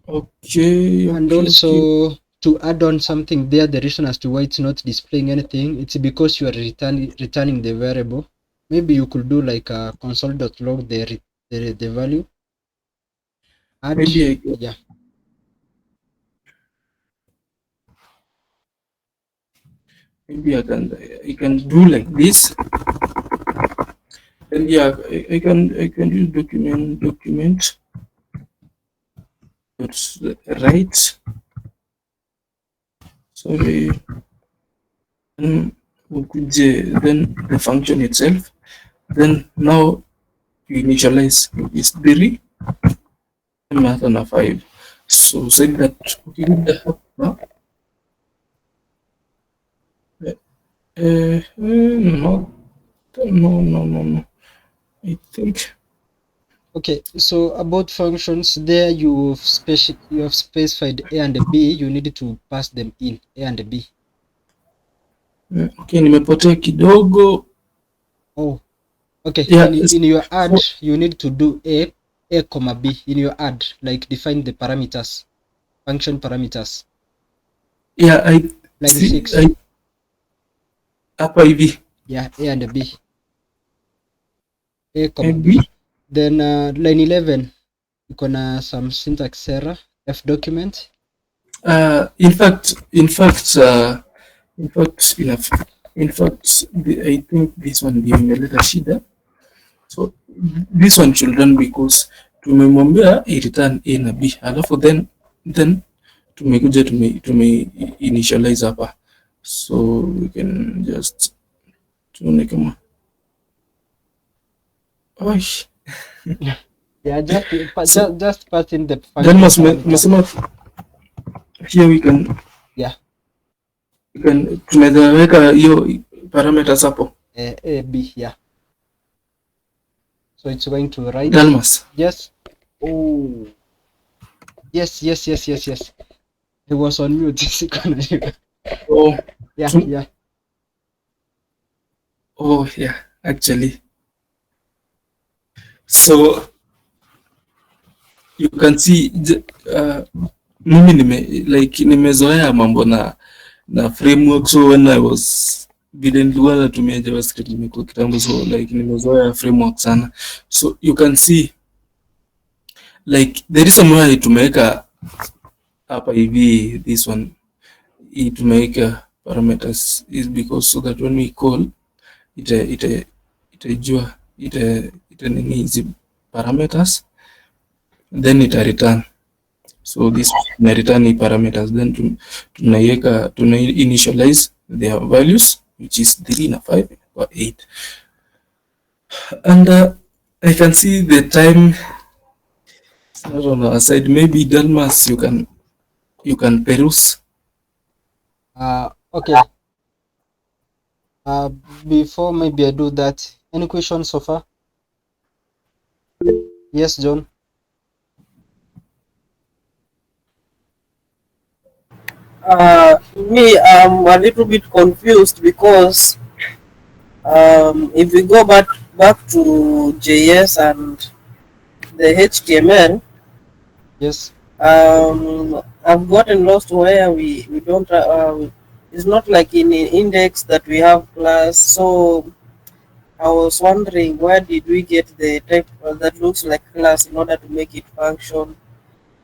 Okay. And also to add on something there, the reason as to why it's not displaying anything, it's because you are returning the variable. Maybe you could do like a console.log the value. Add, maybe yeah. Maybe I can do like this. And yeah, I can use document. That's right. Sorry. Then the function itself. Then now you initialize is 3 math and a 5. So say that okay, no. I think. Okay, so about functions there, you have specified A and B. You need to pass them in A and B. Okay, nimepotea kidogo. Oh, okay. Yeah, in your add, you need to do A, comma B in your add, like define the parameters, function parameters. Yeah, like see, 6. Hapa hivi. Yeah, A and B. A, comma B. Then line 11 iko na some syntax error f document. In fact, I think this one ndio imeleta shida. So this one should run because tumemwambia i return a na b, alafu then tumekuja tume initialize hapa, so we can just tuone kama oish. Yeah, So just pass in the then function parameter. mesema here we can tunaweza weka hiyo parameters hapo a b, yeah. So it's going to write Dalmas. yes. Oh yes. It was on mute. Oh yeah. Oh yeah, actually. So you can see mimi nimezoea mambo na framework, so when I was vile nilikuwa natumia JavaScript nimekuwa kitambo, so nimezoea framework sana. So you can see the reason why tumeweka hapa hivi this one tumeweka parameters is because so that when we call itajua nini hizi parameters, then return. So this return parameters, then tuna initialize their values, which is 3 na 5 or 8. And I can see the time it's not on our side. Maybe Dalmas, you can peruse. Okay. Before maybe I do that, any questions so far? Yes, John. Me, I'm a little bit confused because if we go back to JS and the HTML, yes, I've gotten lost where we don't. It's not like in an index that we have class. So I was wondering where did we get the type that looks like class in order to make it function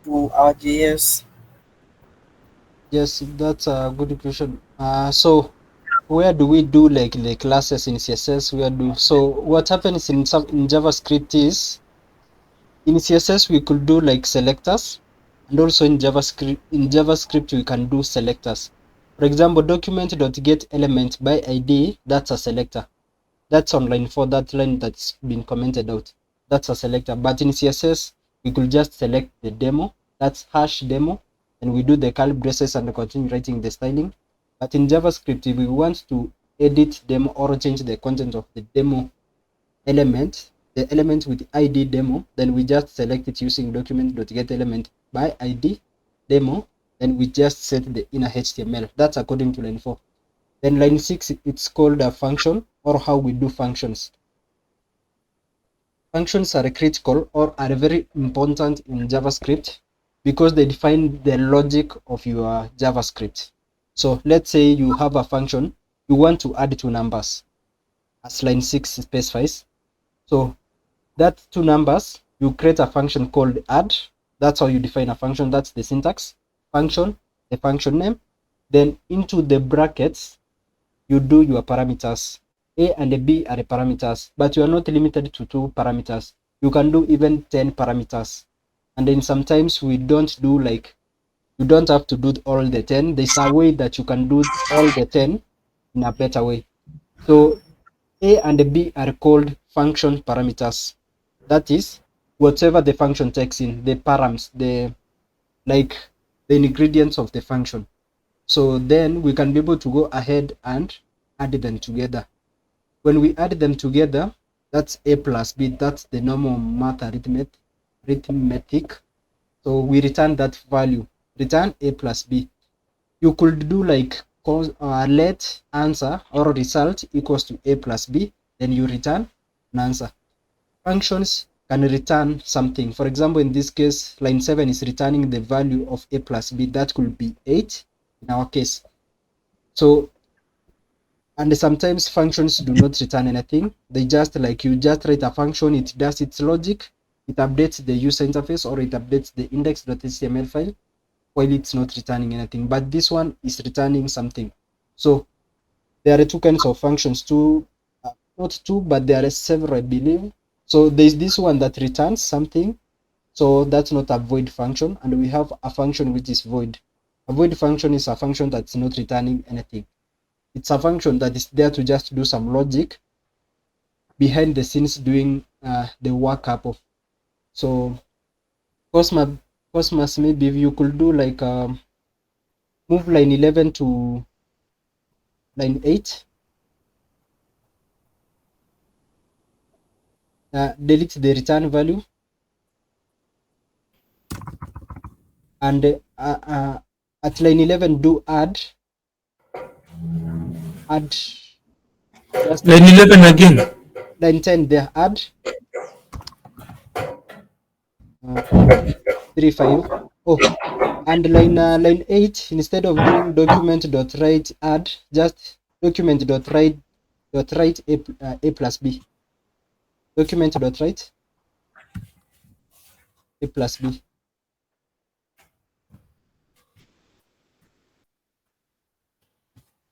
to our JS? Yes, that's a good question. So where do we do the classes in CSS? So what happens in JavaScript is in CSS we could do selectors, and also in JavaScript we can do selectors. For example, document.get element by ID, that's a selector. That's on line 4, that line that's been commented out. That's a selector. But in CSS, we could just select the demo, that's hash demo, and we do the curly braces and continue writing the styling. But in JavaScript, if we want to edit demo or change the content of the demo element, the element with ID demo, then we just select it using document.get element by ID demo, then we just set the inner HTML. That's according to line 4. Then line 6, it's called a function, or how we do functions. Functions are critical or are very important in JavaScript because they define the logic of your JavaScript. So let's say you have a function, you want to add 2 numbers, as line 6 specifies. So that 2 numbers, you create a function called add. That's how you define a function. That's the syntax. Function, the function name, then into the brackets you do your parameters. A and B are the parameters, but you are not limited to 2 parameters. You can do even 10 parameters. And then sometimes we don't do you don't have to do all the 10. There's a way that you can do all the 10 in a better way. So A and B are called function parameters. That is, whatever the function takes in, the params, the ingredients of the function. So then we can be able to go ahead and add them together. When we add them together, that's A plus B, that's the normal math arithmetic. So we return that value, return A plus B. You could do let answer or result equals to A plus B, then you return an answer. Functions can return something. For example, in this case, line 7 is returning the value of A plus B. That could be 8 in our case. So And sometimes functions do not return anything. They just like you just write a function, it does its logic, it updates the user interface or it updates the index.html file while it's not returning anything. But this one is returning something. So there are two kinds of functions, not two, but there are several, I believe. So there's this one that returns something. So that's not a void function. And we have a function which is void. A void function is a function that's not returning anything. It's a function that is there to just do some logic behind the scenes doing the workup of. So Cosmos, maybe if you could do like move line 11 to line 8. Delete the return value. And at line 11 do add just Line 11 again. line 10 there, add 35. Oh, and line 8, instead of doing document.write add, just document.write a plus b. Document.write a plus b.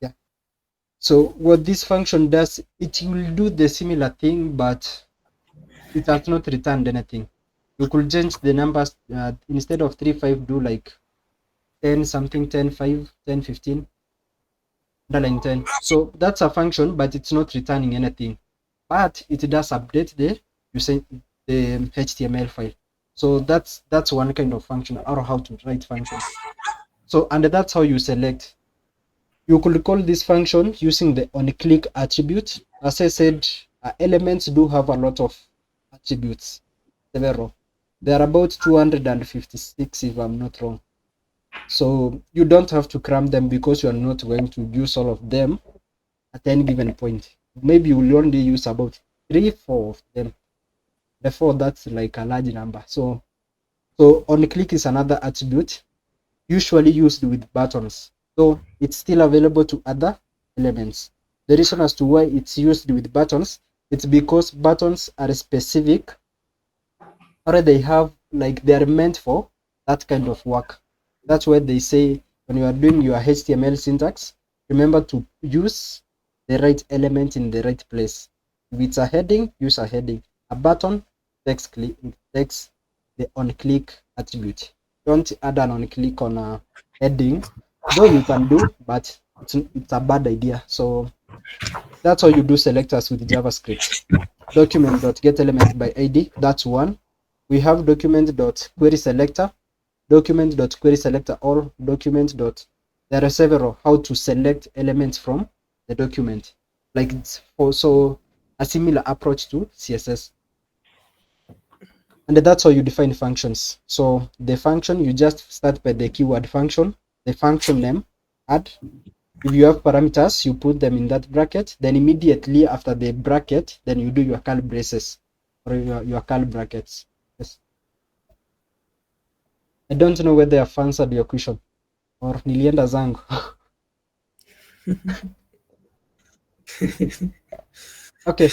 Yeah. So what this function does, it will do the similar thing, but it has not returned anything. You could change the numbers, instead of 35 do like 10 something, 10 5, 10 15, underline 10. So that's a function, but it's not returning anything, but it does update the HTML file. So that's one kind of function, or how to write functions. So, and that's how you select. You could call this function using the onClick attribute. As I said, elements do have a lot of attributes, several. There are about 256 if I'm not wrong. So you don't have to cram them, because you are not going to use all of them at any given point. Maybe you will only use about 3-4 of them. Therefore, that's like a large number. So onClick is another attribute usually used with buttons. So it's still available to other elements. The reason as to why it's used with buttons, it's because buttons are specific, or they have like they are meant for that kind of work. That's why they say when you are doing your HTML syntax, remember to use the right element in the right place. If it's a heading, use a heading. A button, takes the onClick attribute. Don't add an onClick on a heading, though you can do, but it's a bad idea. So that's how you do selectors with JavaScript. Document.getElement by ID, that's one. We have document.querySelector, document.querySelector, or document. There are several how to select elements from the document. Like it's also a similar approach to CSS. And that's how you define functions. So the function, you just start by the keyword function, the function name, add. If you have parameters, you put them in that bracket. Then immediately after the bracket, then you do your curly braces or your curly brackets. Yes. I don't know whether I've answered your question or nilienda zangu. Okay,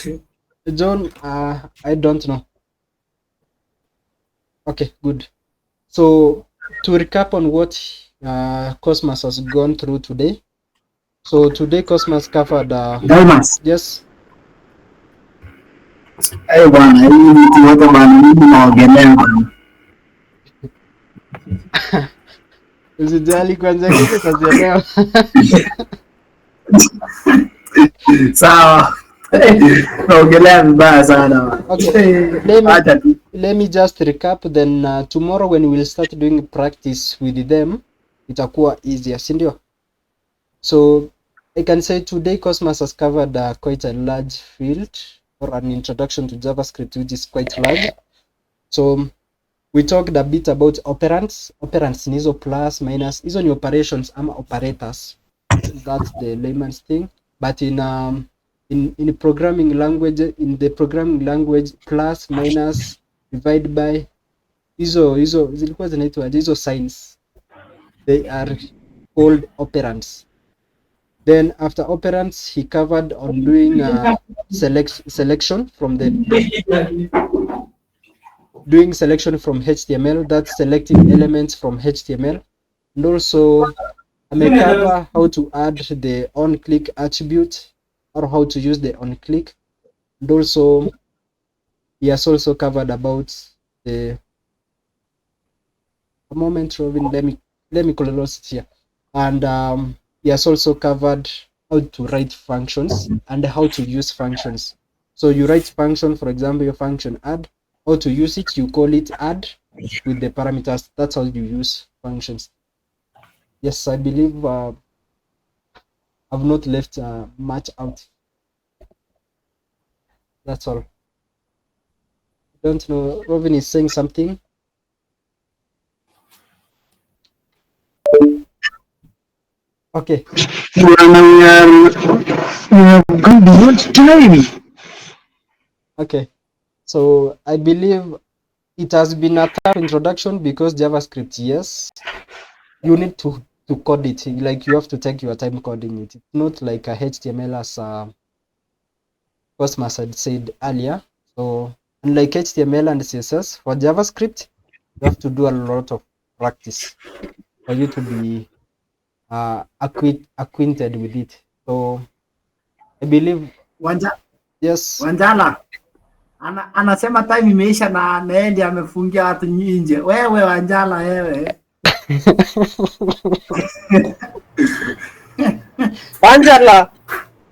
John, I don't know. Okay, good. So to recap on what Cosmos has gone through today. So today Cosmos covered Dimas. yes. Bwana, hii vitu yote bwana, mimi naogelea bwana. Usijali kwanza, kesho utazielewa. Sawa. Naogelea vibaya sana bwana. Okay, let me just recap, then tomorrow when we'll start doing practice with them, itakuwa easier, si ndio? So I can say today Cosmos has covered quite a large field, or an introduction to JavaScript, which is quite large. So we talked a bit about operands. Operands ni hizo plus, minus, hizo ni operations ama operators. That's the layman's thing. But in programming language, in the programming language, plus, minus, divide by, hizo zilikuwa zinaitwa hizo signs, they are called operands. Then after operands, he covered on doing selection from HTML, that's selecting elements from HTML, and also I may cover how to add the on-click attribute or how to use the on-click, and also he has also covered about the a moment, Robin. Let me close it here, and he has also covered how to write functions and how to use functions. So you write function, for example, your function add. How to use it? You call it add with the parameters. That's how you use functions. Yes, I believe I've not left much out. That's all. Don't know. Robin is saying something. Okay. We have gone beyond time. Okay. So I believe it has been a tough introduction because JavaScript, yes, you need to code it. Like you have to take your time coding it. It's not like a HTML as Cosmas had said earlier. So unlike HTML and CSS, for JavaScript, you have to do a lot of practice for you to be acquainted with it. So I believe yes. Wanjala anasema time imeisha na Nendi amefungia watu nje. Wewe Wanjala wewe. Wanjala.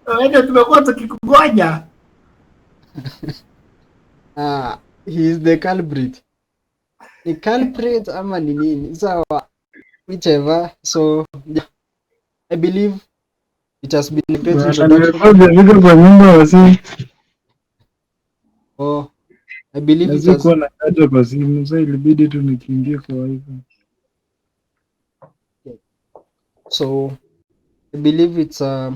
Wewe tumekuwa tukikungoja. He is the culprit. The culprit ama ni nini? Sawa, whichever. So yeah, I believe it has been a great introduction. Oh, I believe it has. Hata kwa simu sasa ilibidi tu nikiingie kwa wifi. So I believe it's a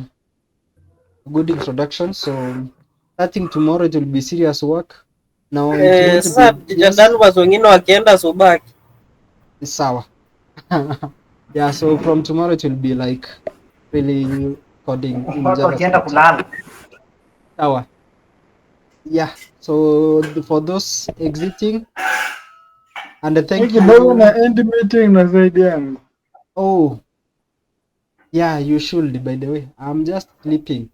good introduction. So starting tomorrow it will be serious work. Now Sasa Danvers wengine wakienda Subaki. Sawa. Yeah, so from tomorrow it will be like really coding in JavaScript. Sawa. Yeah, so for those exiting, and thank you. Na end meeting na zaidi yangu. Oh, yeah, you should, by the way. I'm just sleeping.